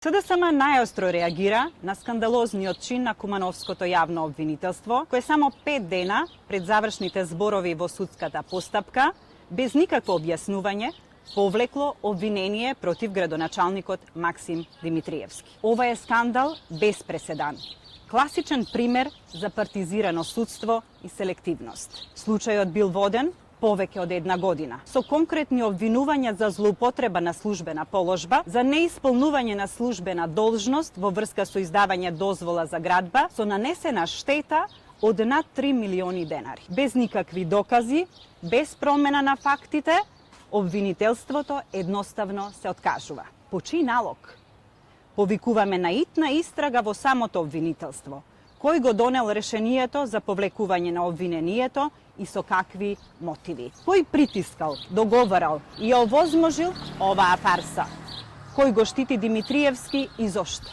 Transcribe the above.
СДСМ најостро реагира на скандалозниот чин на Кумановското јавно обвинителство, кое само 5 дена пред завршните зборови во судската постапка, без никакво објаснување, повлекло обвинение против градоначалникот Максим Димитриевски. Ова е скандал без преседан. Класичен пример за партизирано судство и селективност. Случајот бил воден повеќе од една година, со конкретни обвинувања за злоупотреба на службена положба, за неисполнување на службена должност во врска со издавање дозвола за градба, со нанесена штета од над 3 милиони денари. Без никакви докази, без промена на фактите, обвинителството едноставно се откажува. По чиј налог? Повикуваме на итна истрага во самото обвинителство. Кој го донел решението за повлекување на обвинението и со какви мотиви? Кој притискал, договарал и овозможил оваа фарса? Кој го штити Димитриевски и зошто?